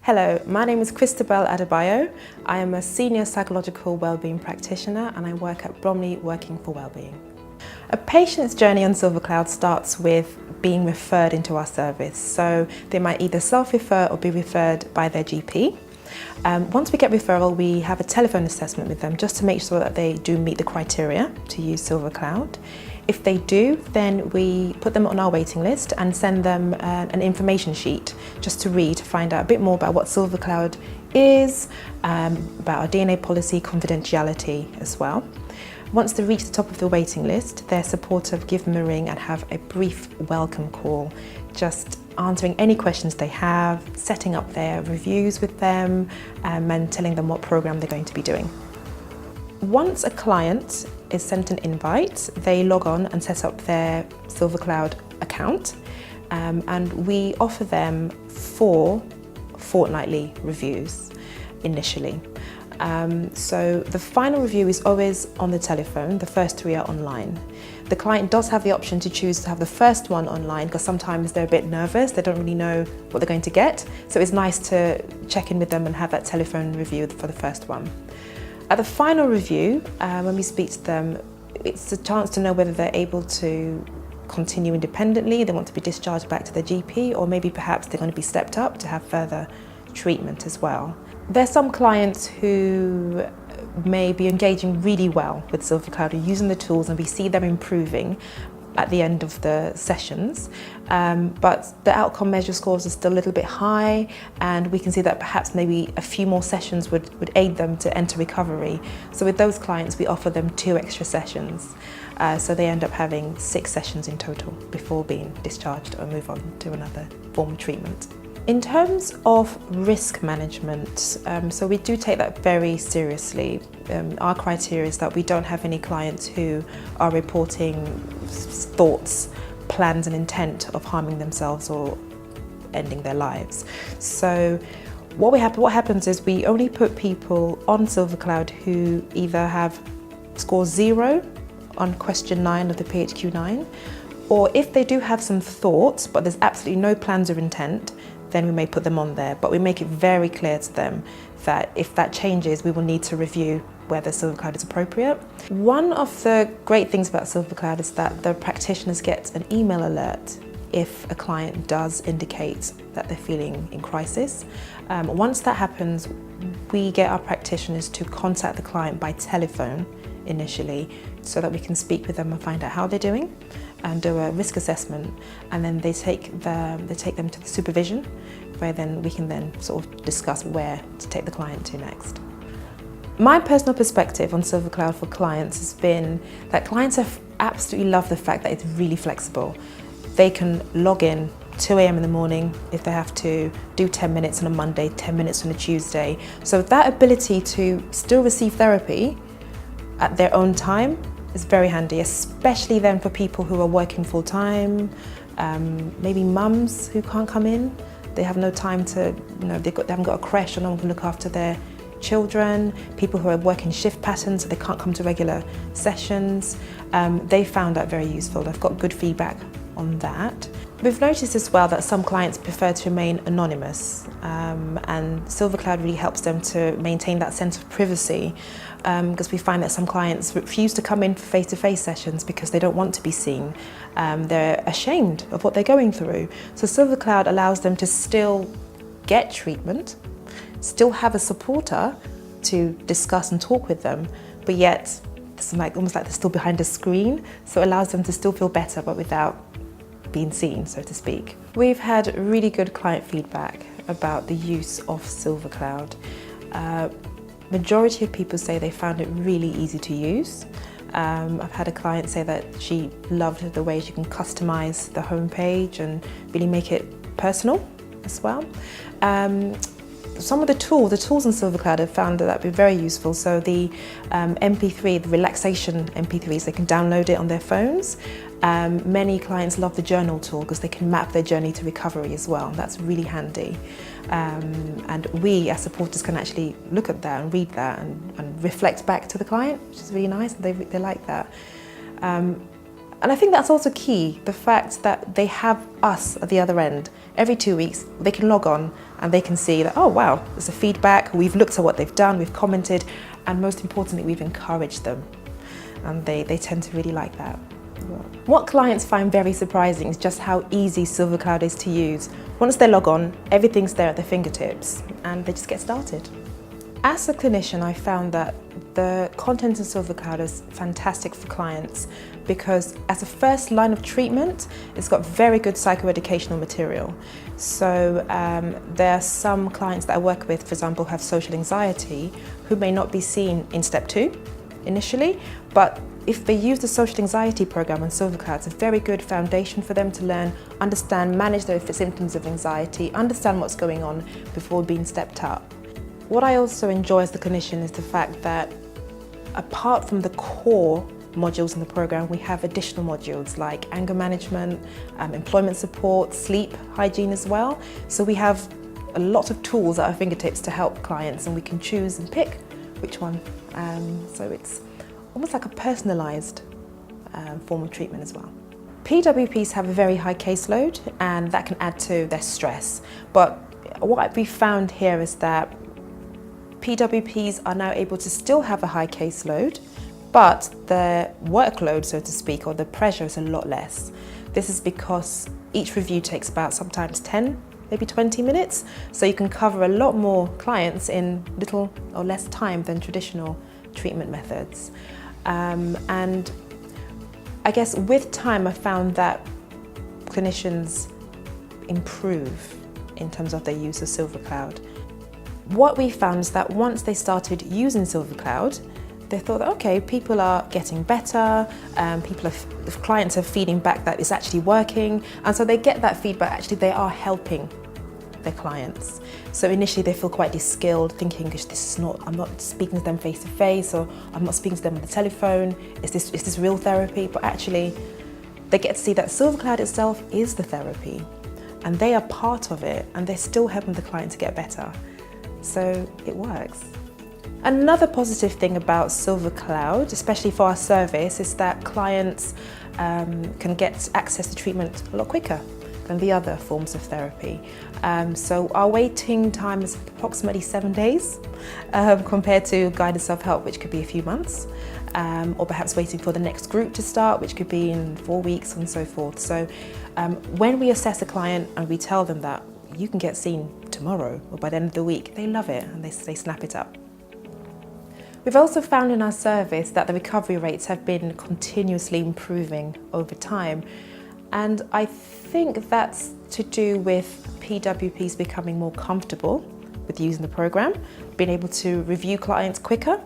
Hello, my name is Christabel Adebayo. I am a Senior Psychological Wellbeing Practitioner and I work at Bromley Working for Wellbeing. A patient's journey on Silvercloud starts with being referred into our service. So they might either self-refer or be referred by their GP. Once we get referral, we have a telephone assessment with them just to make sure that they do meet the criteria to use Silvercloud. If they do, then we put them on our waiting list and send them an information sheet just to read, to find out a bit more about what Silvercloud is, about our DNA policy, confidentiality as well. Once they reach the top of the waiting list, their supporter give them a ring and have a brief welcome call, just answering any questions they have, setting up their reviews with them, and telling them what program they're going to be doing. Once a client is sent an invite, they log on and set up their Silvercloud account, and we offer them 4 fortnightly reviews initially. So the final review is always on the telephone, the first 3 are online. The client does have the option to choose to have the first one online because sometimes they're a bit nervous, they don't really know what they're going to get. So it's nice to check in with them and have that telephone review for the first one. At the final review, when we speak to them, it's a chance to know whether they're able to continue independently, they want to be discharged back to their GP, or maybe perhaps they're going to be stepped up to have further treatment as well. There's some clients who may be engaging really well with Silvercloud, using the tools, and we see them improving at the end of the sessions, but the outcome measure scores are still a little bit high, and we can see that perhaps maybe a few more sessions would aid them to enter recovery. So with those clients, we offer them 2 extra sessions. So they end up having 6 sessions in total before being discharged or move on to another form of treatment. In terms of risk management, so we do take that very seriously. Our criteria is that we don't have any clients who are reporting thoughts, plans and intent of harming themselves or ending their lives. So what happens is we only put people on Silvercloud who either have score 0 on question 9 of the PHQ-9, or if they do have some thoughts but there's absolutely no plans or intent, then we may put them on there, but we make it very clear to them that if that changes, we will need to review whether Silvercloud is appropriate. One of the great things about Silvercloud is that the practitioners get an email alert if a client does indicate that they're feeling in crisis. Once that happens, we get our practitioners to contact the client by telephone initially so that we can speak with them and find out how they're doing and do a risk assessment, and then they take them to the supervision, where then we can then sort of discuss where to take the client to next. My personal perspective on Silvercloud for clients has been that clients have absolutely loved the fact that it's really flexible. They can log in 2 a.m. in the morning if they have to, do 10 minutes on a Monday, 10 minutes on a Tuesday. So that ability to still receive therapy at their own time is very handy, especially then for people who are working full time, maybe mums who can't come in. They have no time to, they haven't got a creche or no one can look after their children, people who are working shift patterns so they can't come to regular sessions. They found that very useful. They've got good feedback on that. We've noticed as well that some clients prefer to remain anonymous, and Silvercloud really helps them to maintain that sense of privacy, because we find that some clients refuse to come in for face-to-face sessions because they don't want to be seen. They're ashamed of what they're going through. So Silvercloud allows them to still get treatment, still have a supporter to discuss and talk with them, but yet it's almost like they're still behind a screen, so it allows them to still feel better but without being seen, so to speak. We've had really good client feedback about the use of Silvercloud. Majority of people say they found it really easy to use. I've had a client say that she loved the way she can customize the homepage and really make it personal as well. Some of the tools in Silvercloud have found that be very useful. So the MP3, the relaxation MP3s, they can download it on their phones. Many clients love the journal tool because they can map their journey to recovery as well. That's really handy. And we as supporters can actually look at that and read that and reflect back to the client, which is really nice. They like that. And I think that's also key, the fact that they have us at the other end. Every 2 weeks, they can log on and they can see that, oh wow, there's a feedback, we've looked at what they've done, we've commented, and most importantly, we've encouraged them. And they tend to really like that. What clients find very surprising is just how easy Silvercloud is to use. Once they log on, everything's there at their fingertips and they just get started. As a clinician, I found that the content in Silvercloud is fantastic for clients because as a first line of treatment, it's got very good psychoeducational material. So there are some clients that I work with, for example, who have social anxiety, who may not be seen in step 2 initially, but if they use the social anxiety program on Silvercloud, it's a very good foundation for them to learn, understand, manage their symptoms of anxiety, understand what's going on before being stepped up. What I also enjoy as the clinician is the fact that apart from the core modules in the program, we have additional modules like anger management, employment support, sleep hygiene as well. So we have a lot of tools at our fingertips to help clients, and we can choose and pick which one. So it's almost like a personalised form of treatment as well. PWPs have a very high caseload and that can add to their stress. But what we found here is that PWPs are now able to still have a high caseload, but the workload, so to speak, or the pressure is a lot less. This is because each review takes about sometimes 10, maybe 20 minutes, so you can cover a lot more clients in little or less time than traditional treatment methods. And I guess with time I found that clinicians improve in terms of their use of Silvercloud. What we found is that once they started using Silvercloud, they thought, okay, people are getting better, clients are feeding back that it's actually working, and so they get that feedback, actually they are helping their clients. So initially they feel quite de-skilled, thinking, gosh, I'm not speaking to them face to face, or I'm not speaking to them on the telephone, is this real therapy? But actually, they get to see that Silvercloud itself is the therapy, and they are part of it, and they're still helping the client to get better. So it works. Another positive thing about Silvercloud, especially for our service, is that clients can get access to treatment a lot quicker than the other forms of therapy. So our waiting time is approximately 7 days compared to guided self-help, which could be a few months, or perhaps waiting for the next group to start, which could be in 4 weeks and so forth. So when we assess a client and we tell them that you can get seen tomorrow or by the end of the week, they love it and they snap it up. We've also found in our service that the recovery rates have been continuously improving over time. And I think that's to do with PWPs becoming more comfortable with using the program, being able to review clients quicker,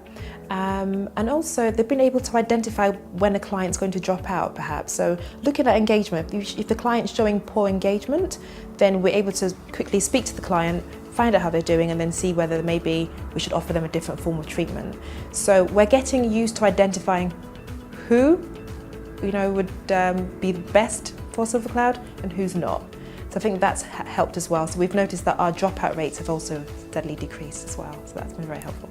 and also they've been able to identify when a client's going to drop out perhaps. So looking at engagement, if the client's showing poor engagement, then we're able to quickly speak to the client, find out how they're doing, and then see whether maybe we should offer them a different form of treatment. So we're getting used to identifying who would be the best for Silvercloud and who's not. So I think that's helped as well. So we've noticed that our dropout rates have also steadily decreased as well. So that's been very helpful.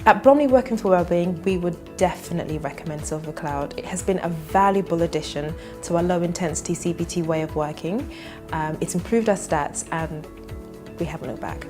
At Bromley Working for Wellbeing, we would definitely recommend Silvercloud. It has been a valuable addition to our low intensity CBT way of working. It's improved our stats and we haven't looked back.